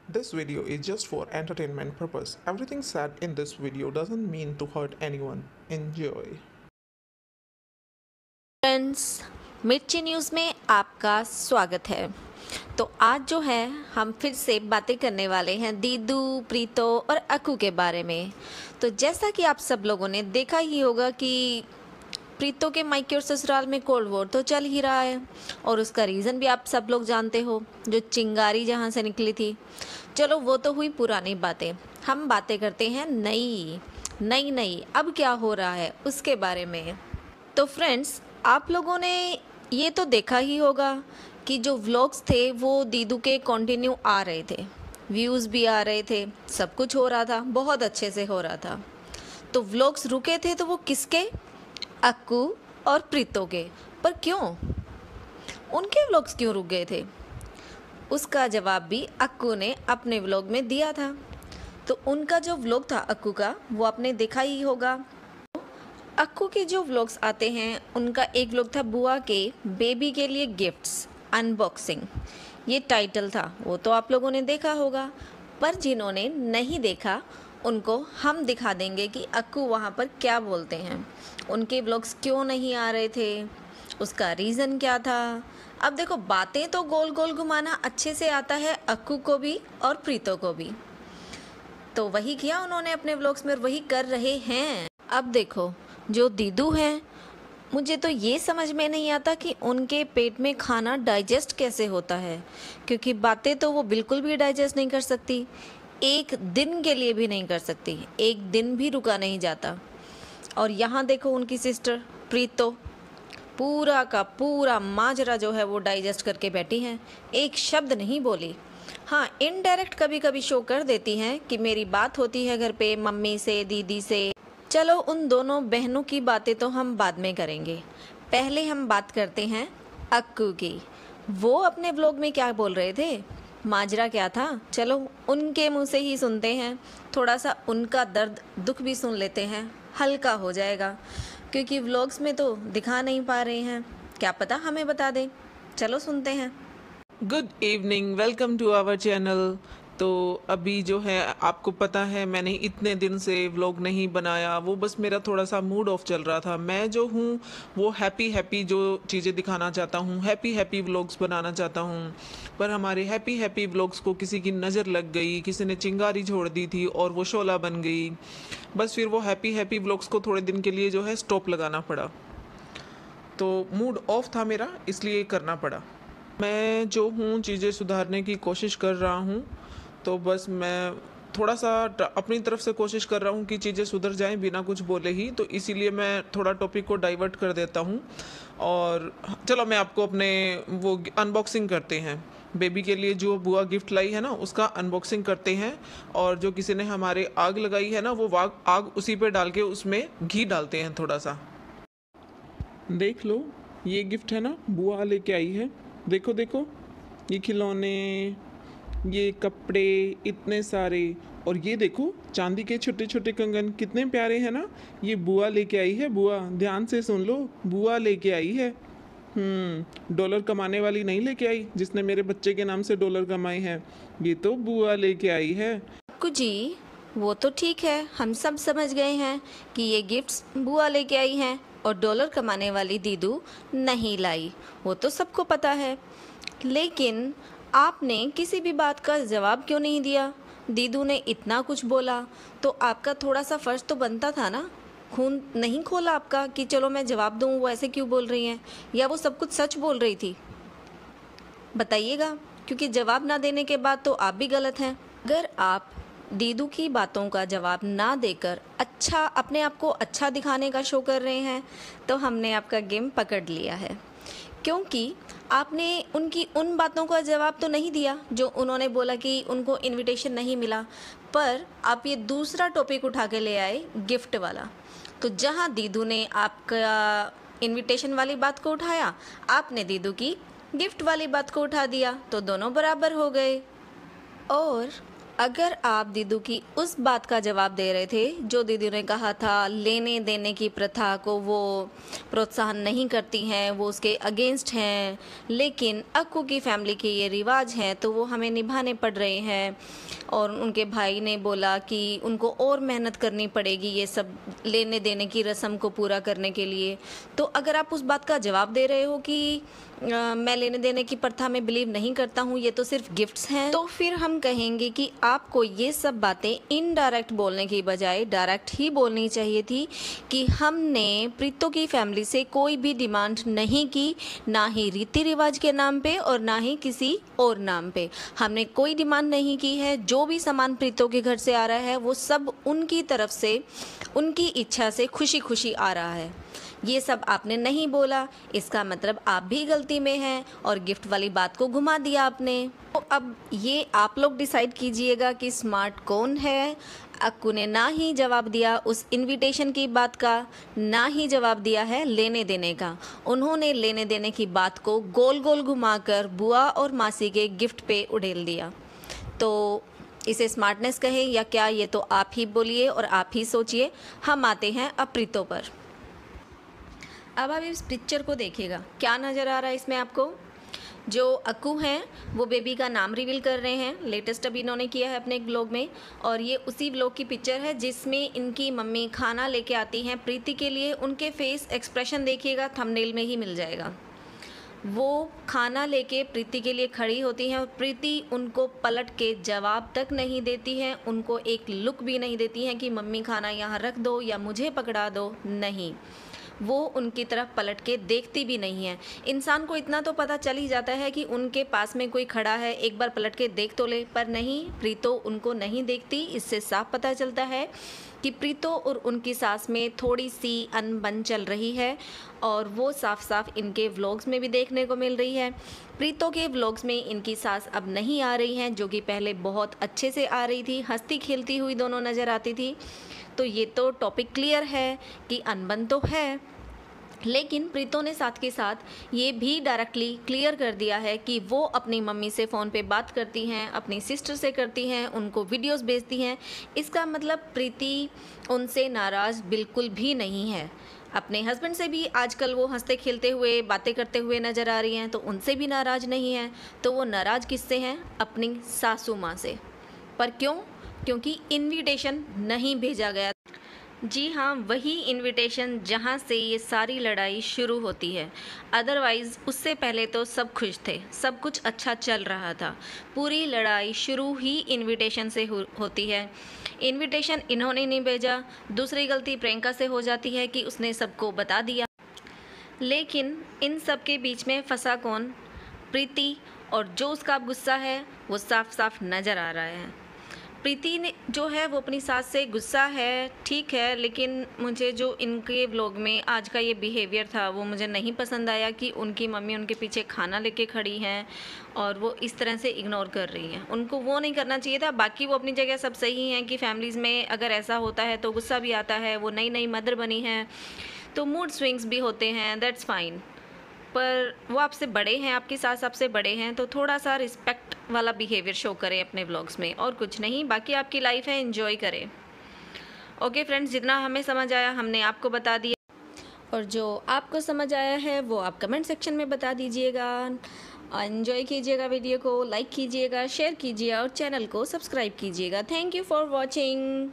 This video is just for entertainment purpose. Everything said in this video doesn't mean to hurt anyone. Enjoy. Friends, मिर्ची news में आपका स्वागत है। तो आज जो है हम फिर से बातें करने वाले हैं दीदू, प्रीतो और अक्कू के बारे में। तो जैसा कि आप सब लोगों ने देखा ही होगा कि प्रीतो के मायके और ससुराल में कोल्ड वॉर तो चल ही रहा है और उसका रीज़न भी आप सब लोग जानते हो, जो चिंगारी जहाँ से निकली थी। चलो वो तो हुई पुरानी बातें, हम बातें करते हैं नई अब क्या हो रहा है उसके बारे में। तो फ्रेंड्स, आप लोगों ने ये तो देखा ही होगा कि जो व्लॉग्स थे वो दीदू के कंटिन्यू आ रहे थे, व्यूज़ भी आ रहे थे, सब कुछ हो रहा था, बहुत अच्छे से हो रहा था। तो व्लॉग्स रुके थे तो वो किसके? अक्कू और प्रीतो के। पर क्यों? उनके व्लॉग्स क्यों रुक गए थे? उसका जवाब भी अक्कू ने अपने व्लॉग में दिया था। तो उनका जो व्लॉग था अक्कू का, वो आपने देखा ही होगा। अक्कू के जो व्लॉग्स आते हैं, उनका एक व्लॉग था बुआ के बेबी के लिए गिफ्ट्स अनबॉक्सिंग, ये टाइटल था, वो तो आप लोगों ने देखा होगा। पर जिन्होंने नहीं देखा उनको हम दिखा देंगे कि अक्कू वहाँ पर क्या बोलते हैं, उनके व्लॉग्स क्यों नहीं आ रहे थे, उसका रीज़न क्या था। अब देखो, बातें तो गोल गोल घुमाना अच्छे से आता है अक्कू को भी और प्रीतो को भी, तो वही किया उन्होंने अपने व्लॉग्स में और वही कर रहे हैं। अब देखो, जो दीदू हैं, मुझे तो ये समझ में नहीं आता कि उनके पेट में खाना डाइजेस्ट कैसे होता है, क्योंकि बातें तो वो बिल्कुल भी डाइजेस्ट नहीं कर सकती, एक दिन के लिए भी नहीं कर सकती, एक दिन भी रुका नहीं जाता। और यहाँ देखो उनकी सिस्टर प्रीतो, पूरा का पूरा माजरा जो है वो डाइजेस्ट करके बैठी हैं, एक शब्द नहीं बोली। हाँ, इनडायरेक्ट कभी कभी शो कर देती हैं कि मेरी बात होती है घर पे मम्मी से, दीदी से। चलो उन दोनों बहनों की बातें तो हम बाद में करेंगे, पहले हम बात करते हैं अक्कू की। वो अपने व्लॉग में क्या बोल रहे थे, माजरा क्या था, चलो उनके मुंह से ही सुनते हैं। थोड़ा सा उनका दर्द दुख भी सुन लेते हैं, हल्का हो जाएगा, क्योंकि व्लॉग्स में तो दिखा नहीं पा रहे हैं, क्या पता हमें बता दें। चलो सुनते हैं। Good evening, welcome to our channel. तो अभी जो है आपको पता है मैंने इतने दिन से व्लॉग नहीं बनाया, वो बस मेरा थोड़ा सा मूड ऑफ चल रहा था। मैं जो हूँ वो हैप्पी जो चीज़ें दिखाना चाहता हूँ, हैप्पी व्लॉग्स बनाना चाहता हूँ। पर हमारे हैप्पी व्लॉग्स को किसी की नज़र लग गई, किसी ने चिंगारी छोड़ दी थी और वो शोला बन गई। बस फिर वो हैप्पी व्लॉग्स को थोड़े दिन के लिए जो है स्टॉप लगाना पड़ा। तो मूड ऑफ था मेरा, इसलिए करना पड़ा। मैं जो हूँ चीज़ें सुधारने की कोशिश कर रहा हूँ, तो बस मैं थोड़ा सा अपनी तरफ से कोशिश कर रहा हूँ कि चीज़ें सुधर जाएं बिना कुछ बोले ही, तो इसीलिए मैं थोड़ा टॉपिक को डाइवर्ट कर देता हूँ। और चलो मैं आपको अपने वो अनबॉक्सिंग करते हैं, बेबी के लिए जो बुआ गिफ्ट लाई है ना उसका अनबॉक्सिंग करते हैं। और जो किसी ने हमारे आग लगाई है ना, वो आग उसी पे डाल के उसमें घी डालते हैं थोड़ा सा। देख लो, ये गिफ्ट है ना बुआ लेके आई है, देखो देखो, ये खिलौने, ये कपड़े इतने सारे, और ये देखो चांदी के छोटे छोटे कंगन कितने प्यारे हैं ना, ये बुआ लेके आई है। बुआ, ध्यान से सुन लो, बुआ लेके आई है। डॉलर कमाने वाली नहीं लेके आई जिसने मेरे बच्चे के नाम से डॉलर कमाए हैं, ये तो बुआ लेके आई है। अक्कू जी, वो तो ठीक है, हम सब समझ गए हैं कि ये गिफ्ट्स बुआ लेके आई हैं और डॉलर कमाने वाली दीदू नहीं लाई, वो तो सबको पता है। लेकिन आपने किसी भी बात का जवाब क्यों नहीं दिया? दीदू ने इतना कुछ बोला तो आपका थोड़ा सा फर्ज तो बनता था ना, खून नहीं खोला आपका कि चलो मैं जवाब दूँ, वो ऐसे क्यों बोल रही हैं, या वो सब कुछ सच बोल रही थी? बताइएगा, क्योंकि जवाब ना देने के बाद तो आप भी गलत हैं। अगर आप दीदू की बातों का जवाब ना देकर अच्छा अपने आप को अच्छा दिखाने का शो कर रहे हैं, तो हमने आपका गेम पकड़ लिया है, क्योंकि आपने उनकी उन बातों का जवाब तो नहीं दिया जो उन्होंने बोला कि उनको इनविटेशन नहीं मिला, पर आप ये दूसरा टॉपिक उठा के ले आए, गिफ्ट वाला। तो जहाँ दीदू ने आपका इनविटेशन वाली बात को उठाया, आपने दीदू की गिफ्ट वाली बात को उठा दिया, तो दोनों बराबर हो गए। और अगर आप दीदू की उस बात का जवाब दे रहे थे जो दीदू ने कहा था लेने देने की प्रथा को वो प्रोत्साहन नहीं करती हैं, वो उसके अगेंस्ट हैं, लेकिन अक्कू की फैमिली के ये रिवाज हैं तो वो हमें निभाने पड़ रहे हैं, और उनके भाई ने बोला कि उनको और मेहनत करनी पड़ेगी ये सब लेने देने की रस्म को पूरा करने के लिए। तो अगर आप उस बात का जवाब दे रहे हो कि मैं लेने देने की प्रथा में बिलीव नहीं करता हूँ, ये तो सिर्फ गिफ्ट्स हैं, तो फिर हम कहेंगे कि आपको ये सब बातें इनडायरेक्ट बोलने की बजाय डायरेक्ट ही बोलनी चाहिए थी कि हमने प्रीतो की फैमिली से कोई भी डिमांड नहीं की, ना ही रीति रिवाज के नाम पे और ना ही किसी और नाम पे। हमने कोई डिमांड नहीं की है। जो भी सामान प्रीतो के घर से आ रहा है वो सब उनकी तरफ से, उनकी इच्छा से खुशी खुशी आ रहा है। ये सब आपने नहीं बोला, इसका मतलब आप भी गलती में हैं और गिफ्ट वाली बात को घुमा दिया आपने। तो अब ये आप लोग डिसाइड कीजिएगा कि स्मार्ट कौन है। अक्कू ने ना ही जवाब दिया उस इनविटेशन की बात का, ना ही जवाब दिया है लेने देने का। उन्होंने लेने देने की बात को गोल गोल घुमाकर बुआ और मासी के गिफ्ट पे उड़ेल दिया। तो इसे स्मार्टनेस कहें या क्या, ये तो आप ही बोलिए और आप ही सोचिए। हम आते हैं अब प्रीतो पर। अब आप इस पिक्चर को देखिएगा, क्या नज़र आ रहा है इसमें आपको। जो अक्कू हैं वो बेबी का नाम रिवील कर रहे हैं, लेटेस्ट अभी इन्होंने किया है अपने एक व्लॉग में, और ये उसी व्लॉग की पिक्चर है जिसमें इनकी मम्मी खाना लेके आती हैं प्रीति के लिए। उनके फेस एक्सप्रेशन देखिएगा, थंबनेल में ही मिल जाएगा। वो खाना लेके प्रीति के लिए खड़ी होती हैं और प्रीति उनको पलट के जवाब तक नहीं देती हैं, उनको एक लुक भी नहीं देती हैं कि मम्मी खाना यहाँ रख दो या मुझे पकड़ा दो। नहीं, वो उनकी तरफ पलट के देखती भी नहीं है। इंसान को इतना तो पता चल ही जाता है कि उनके पास में कोई खड़ा है, एक बार पलट के देख तो ले, पर नहीं, प्रीतो उनको नहीं देखती। इससे साफ पता चलता है कि प्रीतो और उनकी सास में थोड़ी सी अनबन चल रही है, और वो साफ साफ इनके व्लॉग्स में भी देखने को मिल रही है। प्रीतो के व्लॉग्स में इनकी सास अब नहीं आ रही हैं, जो कि पहले बहुत अच्छे से आ रही थी, हंसती खेलती हुई दोनों नज़र आती थी। तो ये तो टॉपिक क्लियर है कि अनबन तो है, लेकिन प्रीतो ने साथ के साथ ये भी डायरेक्टली क्लियर कर दिया है कि वो अपनी मम्मी से फ़ोन पे बात करती हैं, अपनी सिस्टर से करती हैं, उनको वीडियोस भेजती हैं। इसका मतलब प्रीति उनसे नाराज़ बिल्कुल भी नहीं है। अपने हस्बैंड से भी आजकल वो हंसते खेलते हुए बातें करते हुए नज़र आ रही हैं, तो उनसे भी नाराज़ नहीं है। तो वो नाराज़ किससे हैं? अपनी सासू माँ से। पर क्यों? क्योंकि इन्विटेशन नहीं भेजा गया। जी हाँ, वही इनविटेशन जहाँ से ये सारी लड़ाई शुरू होती है। अदरवाइज़ उससे पहले तो सब खुश थे, सब कुछ अच्छा चल रहा था। पूरी लड़ाई शुरू ही इनविटेशन से होती है। इनविटेशन इन्होंने नहीं भेजा, दूसरी गलती प्रियंका से हो जाती है कि उसने सबको बता दिया। लेकिन इन सब के बीच में फंसा कौन? प्रीति, और जो उसका गुस्सा है वो साफ साफ नज़र आ रहा है। प्रीति ने जो है वो अपनी सास से गुस्सा है, ठीक है, लेकिन मुझे जो इनके व्लॉग में आज का ये बिहेवियर था वो मुझे नहीं पसंद आया कि उनकी मम्मी उनके पीछे खाना लेके खड़ी हैं और वो इस तरह से इग्नोर कर रही हैं। उनको वो नहीं करना चाहिए था। बाकी वो अपनी जगह सब सही हैं कि फैमिलीज़ में अगर ऐसा होता है तो गुस्सा भी आता है। वो नई नई मदर बनी हैं तो मूड स्विंग्स भी होते हैं, दैट्स फाइन। पर वो आपसे बड़े हैं, आपकी सास आपसे बड़े हैं, तो थोड़ा सा रिस्पेक्ट वाला बिहेवियर शो करें अपने व्लॉग्स में, और कुछ नहीं। बाकी आपकी लाइफ है, एंजॉय करें। ओके फ्रेंड्स, जितना हमें समझ आया हमने आपको बता दिया, और जो आपको समझ आया है वो आप कमेंट सेक्शन में बता दीजिएगा। एंजॉय कीजिएगा वीडियो को, लाइक कीजिएगा, शेयर कीजिए और चैनल को सब्सक्राइब कीजिएगा। Thank you for watching.